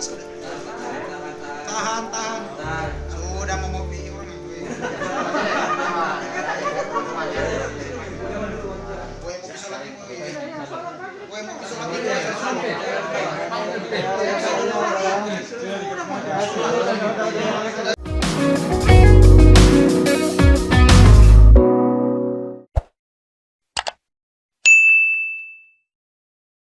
sudah. Tahan, tahan. Sudah mau ngopi orang. Gue mau bisa lagi. Gue mau bisa lagi.